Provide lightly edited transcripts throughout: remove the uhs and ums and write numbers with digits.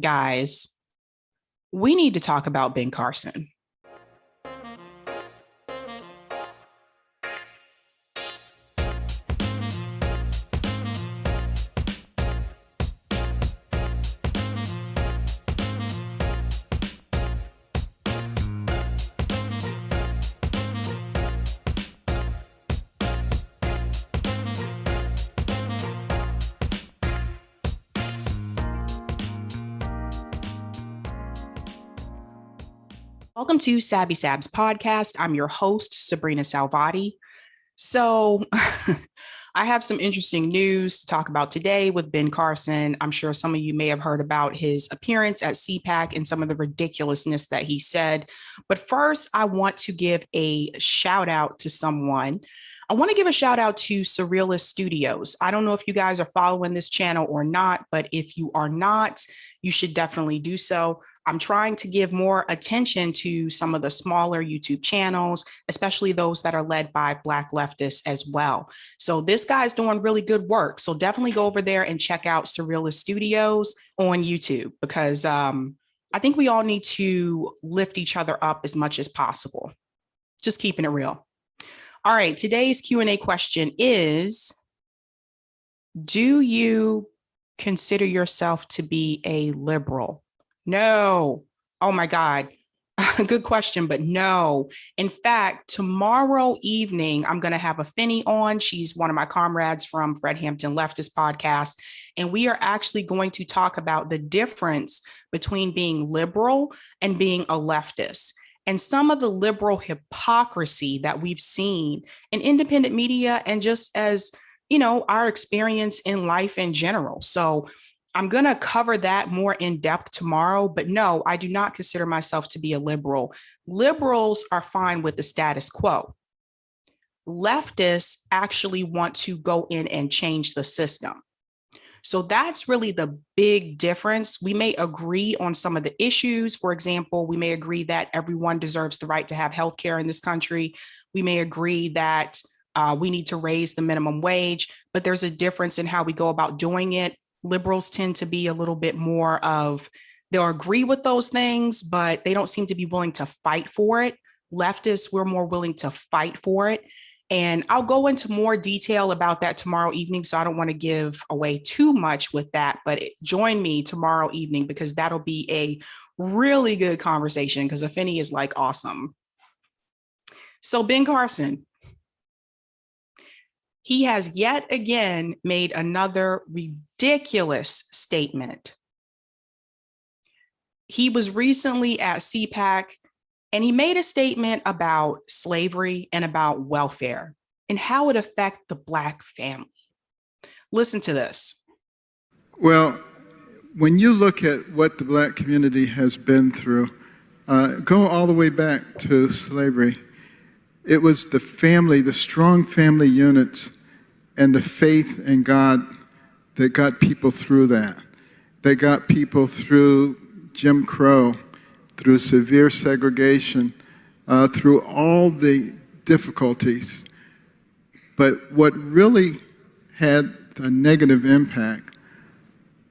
Guys, we need to talk about Ben Carson. Welcome to Sabby Sabs podcast. I'm your host, Sabrina Salvati. So I have some interesting news to talk about today with Ben Carson. I'm sure some of you may have heard about his appearance at CPAC and some of the ridiculousness that he said. But first, I want to give a shout out to someone. I want to give a shout out to Surrealist Studios. I don't know if you guys are following this channel or not, but if you are not, you should definitely do so. I'm trying to give more attention to some of the smaller YouTube channels, especially those that are led by Black leftists as well. So this guy's doing really good work. So definitely go over there and check out Surrealist Studios on YouTube, because I think we all need to lift each other up as much as possible. Just keeping it real. All right, today's Q&A question is, do you consider yourself to be a liberal? No. Oh my God. Good question, but no. In fact, tomorrow evening, I'm going to have a Finney on. She's one of my comrades from Fred Hampton Leftist podcast. And we are actually going to talk about the difference between being liberal and being a leftist, and some of the liberal hypocrisy that we've seen in independent media and just as, you know, our experience in life in general. So I'm going to cover that more in depth tomorrow, but no, I do not consider myself to be a liberal. Liberals are fine with the status quo. Leftists actually want to go in and change the system. So that's really the big difference. We may agree on some of the issues. For example, we may agree that everyone deserves the right to have health care in this country. We may agree that we need to raise the minimum wage, but there's a difference in how we go about doing it. Liberals tend to be a little bit more of, they'll agree with those things, but they don't seem to be willing to fight for it. Leftists, we're more willing to fight for it. And I'll go into more detail about that tomorrow evening, so I don't want to give away too much with that, but join me tomorrow evening because that'll be a really good conversation because Afeni is like awesome. So Ben Carson, he has yet again made another ridiculous statement. He was recently at CPAC and he made a statement about slavery and about welfare and how it affects the Black family. Listen to this. Well, when you look at what the Black community has been through, go all the way back to slavery. It was the family, the strong family units, and the faith in God that got people through that. That got people through Jim Crow, through severe segregation, through all the difficulties. But what really had a negative impact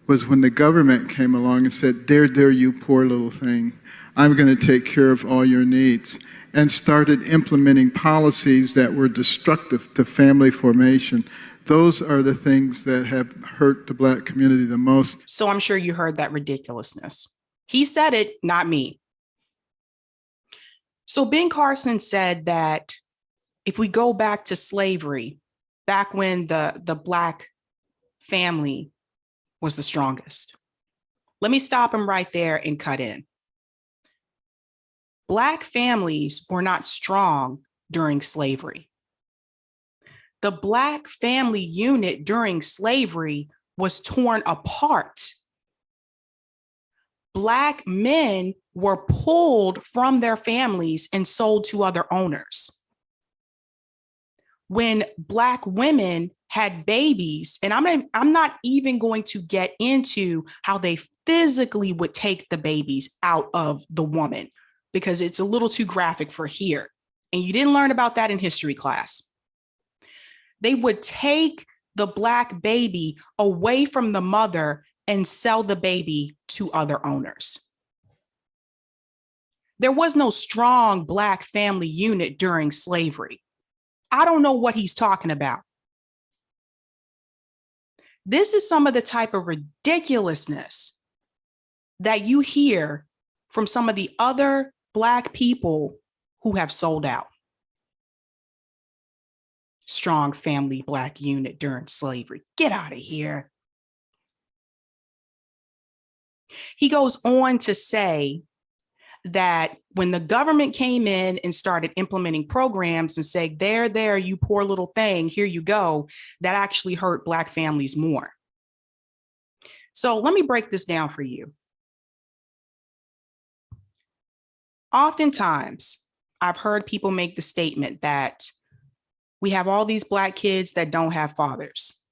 was when the government came along and said, there, you poor little thing. I'm going to take care of all your needs, and started implementing policies that were destructive to family formation. Those are the things that have hurt the Black community the most. So I'm sure you heard that ridiculousness. He said it, not me. So Ben Carson said that if we go back to slavery, back when the Black family was the strongest. Let me stop him right there and cut in. Black families were not strong during slavery. The Black family unit during slavery was torn apart. Black men were pulled from their families and sold to other owners. When Black women had babies, and I'm not even going to get into how they physically would take the babies out of the woman, because it's a little too graphic for here. And you didn't learn about that in history class. They would take the Black baby away from the mother and sell the baby to other owners. There was no strong Black family unit during slavery. I don't know what he's talking about. This is some of the type of ridiculousness that you hear from some of the other Black people who have sold out. Strong family Black unit during slavery. Get out of here. He goes on to say that when the government came in and started implementing programs and say, there, you poor little thing, here you go, that actually hurt Black families more. So let me break this down for you. Oftentimes, I've heard people make the statement that we have all these Black kids that don't have fathers.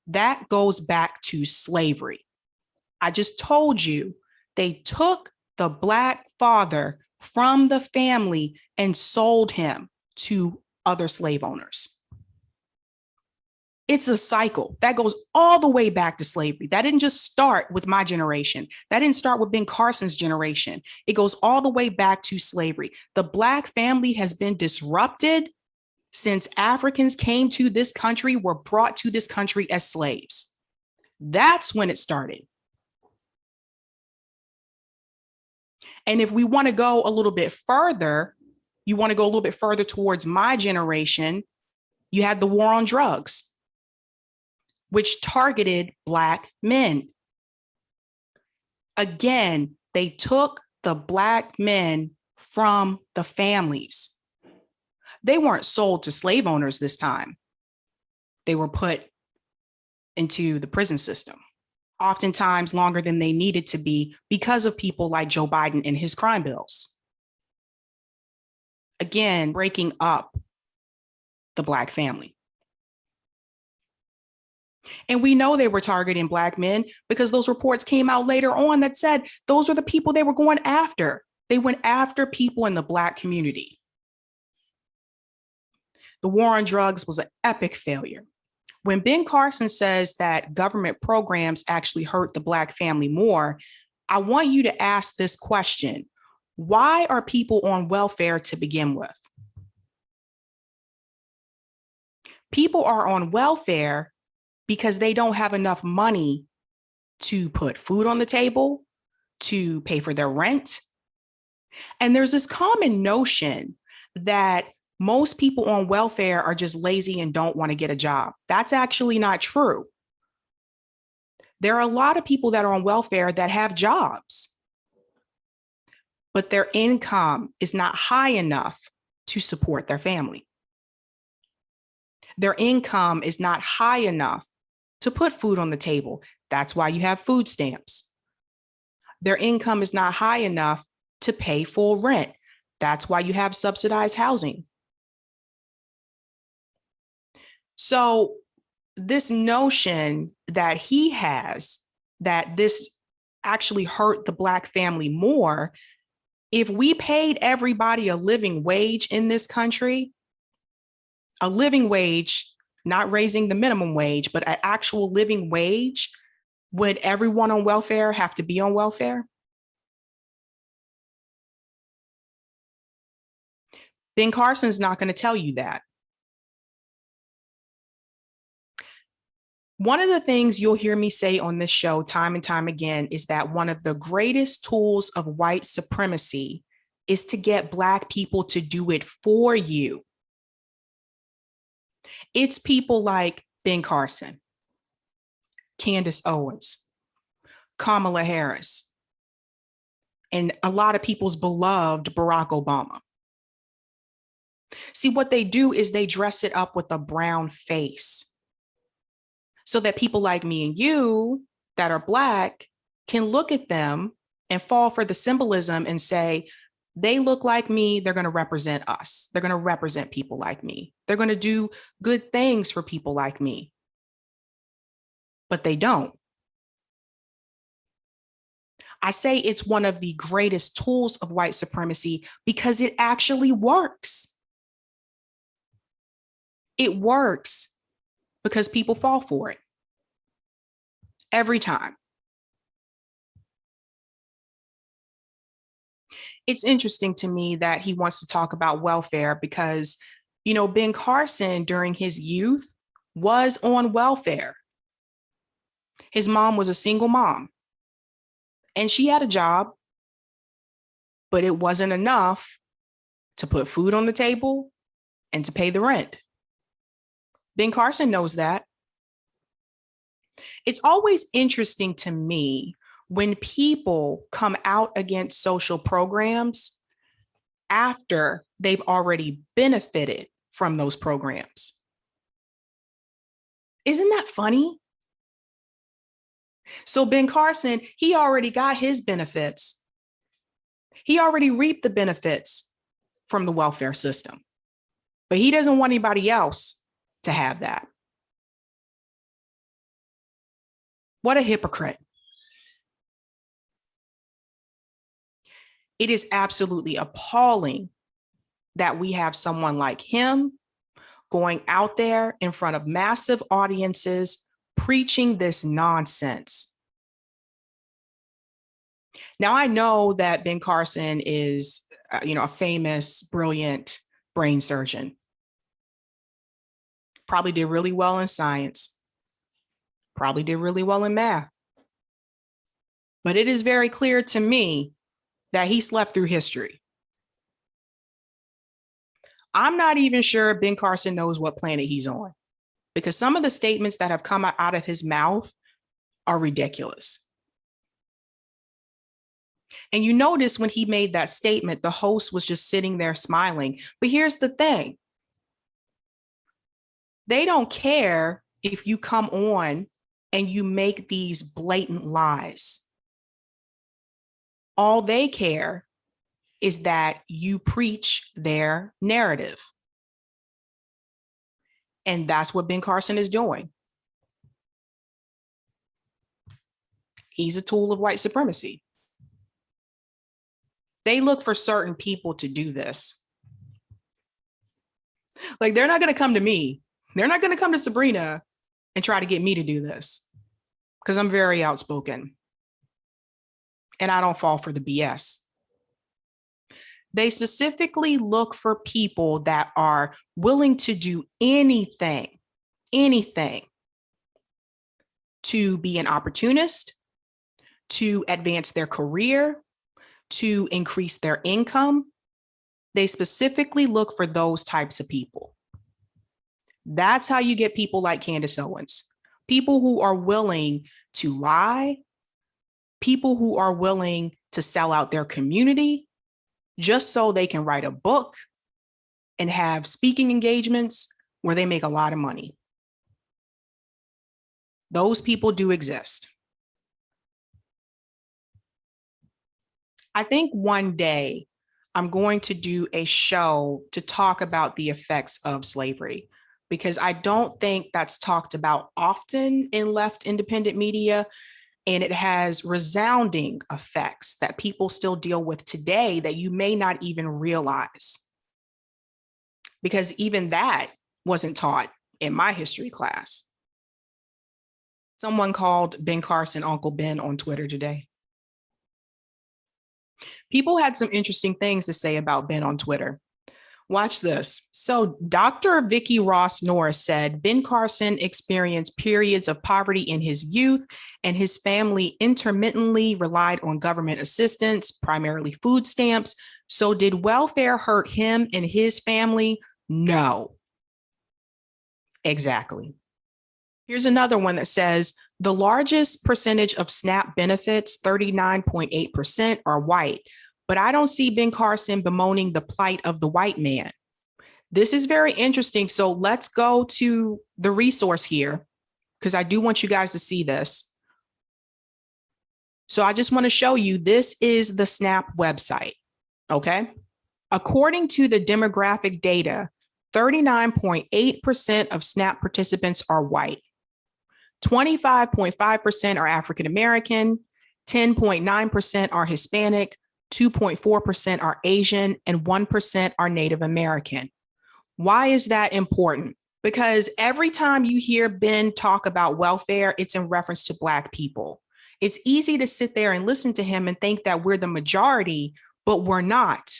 That goes back to slavery. I just told you they took the Black father from the family and sold him to other slave owners. It's a cycle that goes all the way back to slavery. That didn't just start with my generation. That didn't start with Ben Carson's generation. It goes all the way back to slavery. The Black family has been disrupted since Africans came to this country, were brought to this country as slaves. That's when it started. And if we want to go a little bit further, you want to go a little bit further towards my generation, you had the war on drugs, which targeted Black men. Again, they took the Black men from the families. They weren't sold to slave owners this time. They were put into the prison system, oftentimes longer than they needed to be because of people like Joe Biden and his crime bills. Again, breaking up the Black family. And we know they were targeting Black men because those reports came out later on that said those are the people they were going after. They went after people in the Black community. The war on drugs was an epic failure. When Ben Carson says that government programs actually hurt the Black family more, I want you to ask this question. Why are people on welfare to begin with? People are on welfare because they don't have enough money to put food on the table, to pay for their rent. And there's this common notion that most people on welfare are just lazy and don't want to get a job. That's actually not true. There are a lot of people that are on welfare that have jobs, but their income is not high enough to support their family. Their income is not high enough to put food on the table. That's why you have food stamps. Their income is not high enough to pay full rent. That's why you have subsidized housing. So this notion that he has that this actually hurt the Black family more, if we paid everybody a living wage in this country, a living wage, not raising the minimum wage, but an actual living wage, would everyone on welfare have to be on welfare? Ben Carson's not going to tell you that. One of the things you'll hear me say on this show time and time again is that one of the greatest tools of white supremacy is to get Black people to do it for you. It's people like Ben Carson, Candace Owens, Kamala Harris, and a lot of people's beloved Barack Obama. See, what they do is they dress it up with a brown face so that people like me and you that are Black can look at them and fall for the symbolism and say, they look like me, they're going to represent us. They're going to represent people like me. They're going to do good things for people like me. But they don't. I say it's one of the greatest tools of white supremacy because it actually works. It works because people fall for it. every time. It's interesting to me that he wants to talk about welfare because, Ben Carson during his youth was on welfare. His mom was a single mom and she had a job, but it wasn't enough to put food on the table and to pay the rent. Ben Carson knows that. It's always interesting to me when people come out against social programs after they've already benefited from those programs. Isn't that funny? So Ben Carson, he already got his benefits. He already reaped the benefits from the welfare system, but he doesn't want anybody else to have that. What a hypocrite. It is absolutely appalling that we have someone like him going out there in front of massive audiences preaching this nonsense. Now, I know that Ben Carson is, a famous, brilliant brain surgeon. Probably did really well in science. Probably did really well in math. But it is very clear to me that he slept through history. I'm not even sure Ben Carson knows what planet he's on because some of the statements that have come out of his mouth are ridiculous. And you notice when he made that statement, the host was just sitting there smiling. But here's the thing. They don't care if you come on and you make these blatant lies. All they care is that you preach their narrative. And that's what Ben Carson is doing. He's a tool of white supremacy. They look for certain people to do this. Like, they're not going to come to me. They're not going to come to Sabrina and try to get me to do this because I'm very outspoken and I don't fall for the BS. They specifically look for people that are willing to do anything to be an opportunist, to advance their career, to increase their income. They specifically look for those types of people. That's how you get people like Candace Owens, people who are willing to lie, people who are willing to sell out their community just so they can write a book and have speaking engagements where they make a lot of money. Those people do exist. I think one day I'm going to do a show to talk about the effects of slavery, because I don't think that's talked about often in left independent media. And it has resounding effects that people still deal with today that you may not even realize. Because even that wasn't taught in my history class. Someone called Ben Carson Uncle Ben on Twitter today. People had some interesting things to say about Ben on Twitter. Watch this. So Dr. Vicky Ross Norris said Ben Carson experienced periods of poverty in his youth and his family intermittently relied on government assistance, primarily food stamps. So did welfare hurt him and his family? No. Exactly. Here's another one that says the largest percentage of SNAP benefits, 39.8%, are white. But I don't see Ben Carson bemoaning the plight of the white man. This is very interesting. So let's go to the resource here, because I do want you guys to see this. So I just want to show you, this is the SNAP website, okay? According to the demographic data, 39.8% of SNAP participants are white. 25.5% are African American, 10.9% are Hispanic, 2.4% are Asian, and 1% are Native American. Why is that important? Because every time you hear Ben talk about welfare, it's in reference to Black people. It's easy to sit there and listen to him and think that we're the majority, but we're not.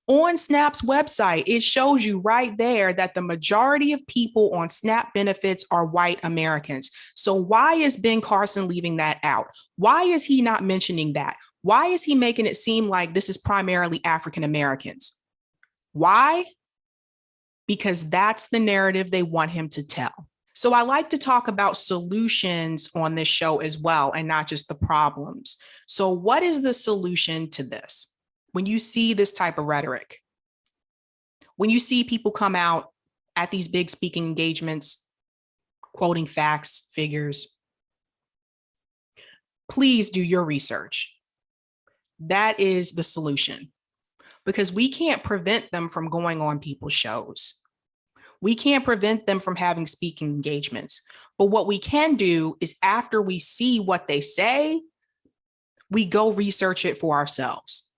On SNAP's website, it shows you right there that the majority of people on SNAP benefits are white Americans. So why is Ben Carson leaving that out? Why is he not mentioning that? Why is he making it seem like this is primarily African Americans? Why? Because that's the narrative they want him to tell. So I like to talk about solutions on this show as well, and not just the problems. So what is the solution to this? When you see this type of rhetoric, when you see people come out at these big speaking engagements, quoting facts, figures, please do your research. That is the solution, because we can't prevent them from going on people's shows. We can't prevent them from having speaking engagements. But what we can do is, after we see what they say, we go research it for ourselves.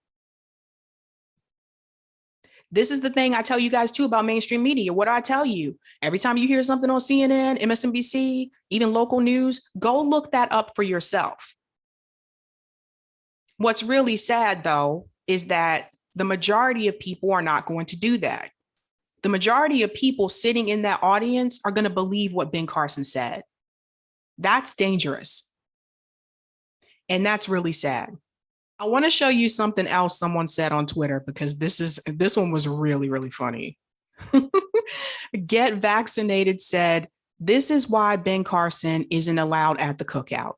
This is the thing I tell you guys too about mainstream media. What do I tell you? Every time you hear something on CNN, MSNBC, even local news, go look that up for yourself. What's really sad, though, is that the majority of people are not going to do that. The majority of people sitting in that audience are going to believe what Ben Carson said. That's dangerous. And that's really sad. I want to show you something else someone said on Twitter, because this one was really, really funny. Get Vaccinated said, "This is why Ben Carson isn't allowed at the cookout.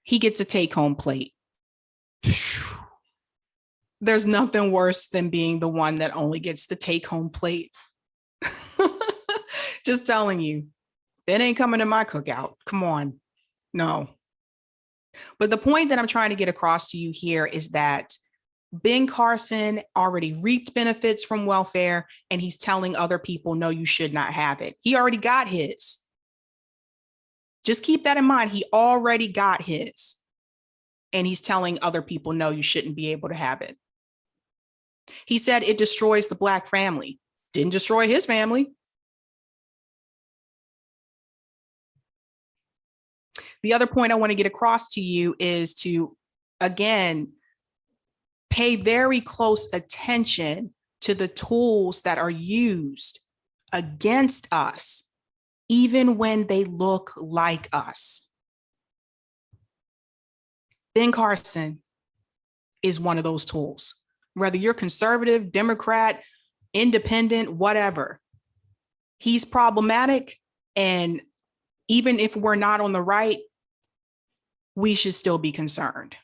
He gets a take-home plate." There's nothing worse than being the one that only gets the take-home plate. Just telling you, it ain't coming to my cookout. Come on. No. But the point that I'm trying to get across to you here is that Ben Carson already reaped benefits from welfare, and he's telling other people, no, you should not have it. He already got his. Just keep that in mind. He already got his. And he's telling other people, no, you shouldn't be able to have it. He said it destroys the Black family. Didn't destroy his family. The other point I want to get across to you is to, again, pay very close attention to the tools that are used against us, even when they look like us. Ben Carson is one of those tools. Whether you're conservative, Democrat, independent, whatever, he's problematic. And even if we're not on the right, we should still be concerned.